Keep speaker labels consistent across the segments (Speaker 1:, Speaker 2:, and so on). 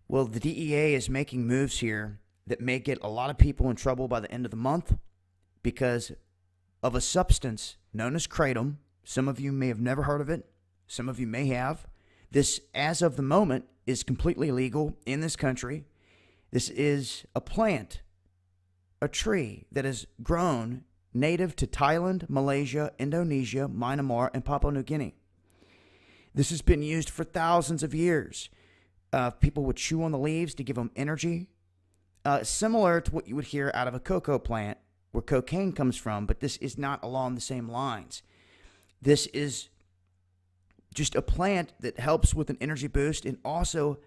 Speaker 1: Well, the DEA is making moves here that may get a lot of people in trouble by the end of the month because of a substance known as Kratom. Some of you may have never heard of it. Some of you may have. This, as of the moment, is completely legal in this country. This is a plant, a tree that is grown native to Thailand, Malaysia, Indonesia, Myanmar, and Papua New Guinea. This has been used for thousands of years. People would chew on the leaves to give them energy, similar to what you would hear out of a cocoa plant where cocaine comes from, but this is not along the same lines. This is just a plant that helps with an energy boost and also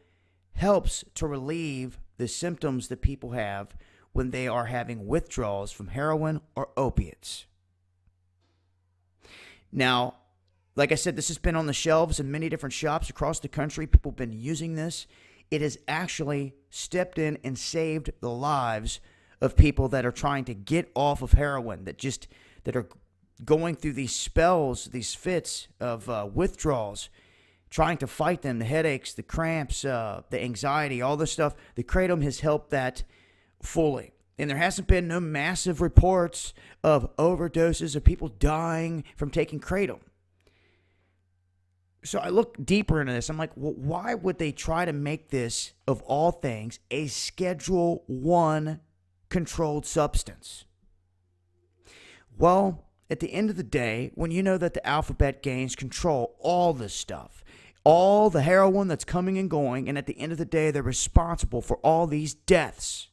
Speaker 1: helps to relieve the symptoms that people have when they are having withdrawals from heroin or opiates. Now, like I said, this has been on the shelves in many different shops across the country. People have been using this. It has actually stepped in and saved the lives of people that are trying to get off of heroin, that are going through these spells, these fits of withdrawals, trying to fight them, the headaches, the cramps, the anxiety, all this stuff. The Kratom has helped that fully. And there hasn't been no massive reports of overdoses of people dying from taking Kratom. So I look deeper into this. I'm like, well, why would they try to make this, of all things, a Schedule I controlled substance? Well, at the end of the day, when you know that the alphabet gangs control all this stuff, all the heroin that's coming and going, and at the end of the day, they're responsible for all these deaths,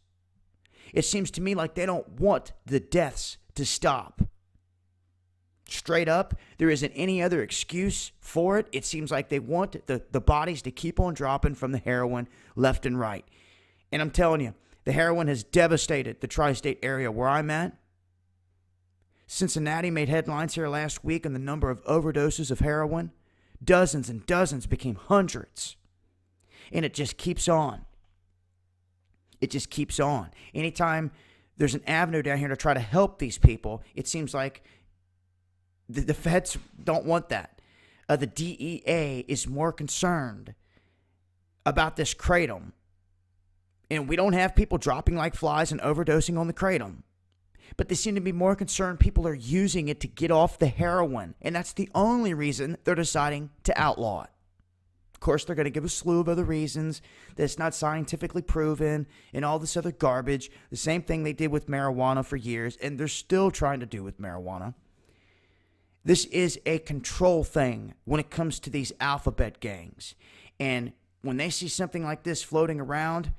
Speaker 1: it seems to me like they don't want the deaths to stop. Straight up, there isn't any other excuse for it. It seems like they want the bodies to keep on dropping from the heroin left and right. And I'm telling you, the heroin has devastated the tri-state area where I'm at. Cincinnati made headlines here last week on the number of overdoses of heroin. Dozens and dozens became hundreds. And it just keeps on. It just keeps on. Anytime there's an avenue down here to try to help these people, it seems like the feds don't want that. The DEA is more concerned about this Kratom. And we don't have people dropping like flies and overdosing on the Kratom. But they seem to be more concerned people are using it to get off the heroin. And that's the only reason they're deciding to outlaw it. Of course, they're going to give a slew of other reasons that it's not scientifically proven and all this other garbage. The same thing they did with marijuana for years, and they're still trying to do with marijuana. This is a control thing when it comes to these alphabet gangs. And when they see something like this floating around,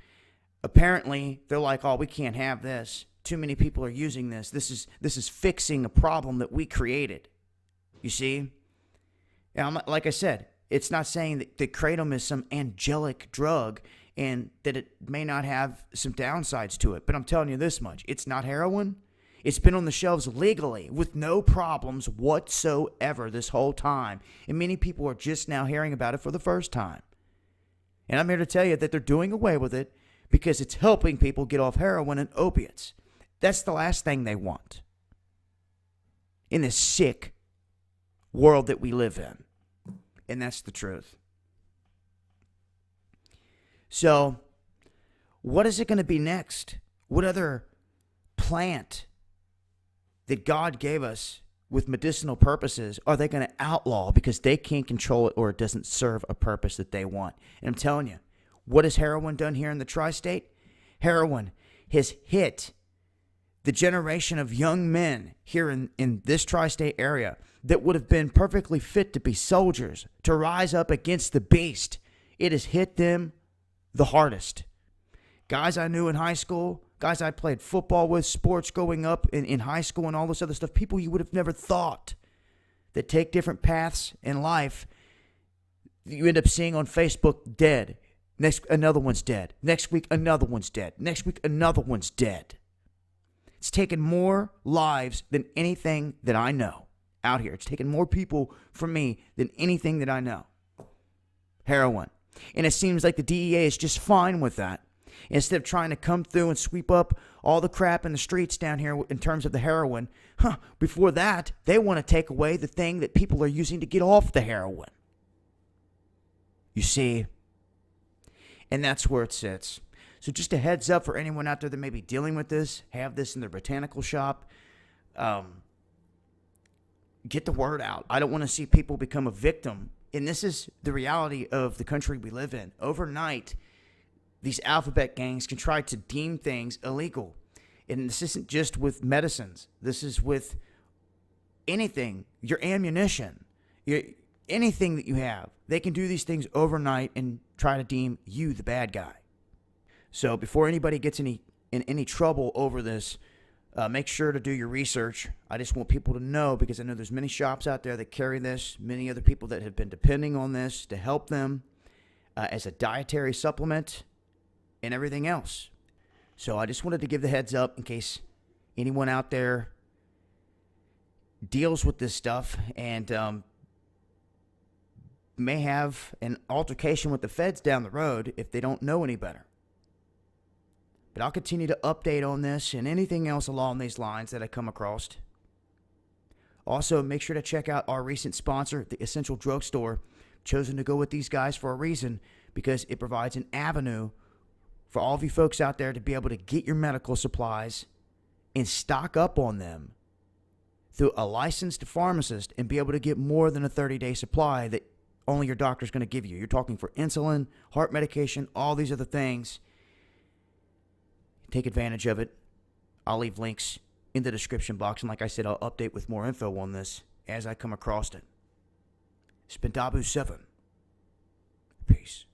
Speaker 1: apparently they're like, oh, we can't have this. Too many people are using this. This is fixing a problem that we created. You see? And like I said, it's not saying that Kratom is some angelic drug and that it may not have some downsides to it. But I'm telling you this much. It's not heroin. It's been on the shelves legally with no problems whatsoever this whole time. And many people are just now hearing about it for the first time. And I'm here to tell you that they're doing away with it because it's helping people get off heroin and opiates. That's the last thing they want in this sick world that we live in. And that's the truth. So, what is it going to be next? What other plant that God gave us with medicinal purposes are they going to outlaw because they can't control it or it doesn't serve a purpose that they want? And I'm telling you, what has heroin done here in the tri-state? Heroin has hit the generation of young men here in this tri-state area that would have been perfectly fit to be soldiers, to rise up against the beast. It has hit them the hardest. Guys I knew in high school, guys I played football with, sports going up in high school and all this other stuff, people you would have never thought that take different paths in life, you end up seeing on Facebook dead. Next, another one's dead. Next week, another one's dead. Next week, another one's dead. It's taken more lives than anything that I know out here. It's taken more people from me than anything that I know. Heroin. And it seems like the DEA is just fine with that. Instead of trying to come through and sweep up all the crap in the streets down here in terms of the heroin, before that, they want to take away the thing that people are using to get off the heroin. You see? And that's where it sits. So just a heads up for anyone out there that may be dealing with this, have this in their botanical shop. Get the word out. I don't want to see people become a victim. And this is the reality of the country we live in. Overnight, these alphabet gangs can try to deem things illegal. And this isn't just with medicines. This is with anything, your ammunition, anything that you have. They can do these things overnight and try to deem you the bad guy. So before anybody gets in any trouble over this, make sure to do your research. I just want people to know, because I know there's many shops out there that carry this, many other people that have been depending on this to help them as a dietary supplement and everything else. So I just wanted to give the heads up in case anyone out there deals with this stuff and may have an altercation with the feds down the road if they don't know any better. But I'll continue to update on this and anything else along these lines that I come across. Also, make sure to check out our recent sponsor, the Essential Drugstore. Chosen to go with these guys for a reason, because it provides an avenue for all of you folks out there to be able to get your medical supplies and stock up on them through a licensed pharmacist and be able to get more than a 30-day supply that only your doctor's going to give you. You're talking for insulin, heart medication, all these other things. Take advantage of it. I'll leave links in the description box. And like I said, I'll update with more info on this as I come across it. It's been Dabu7. Peace.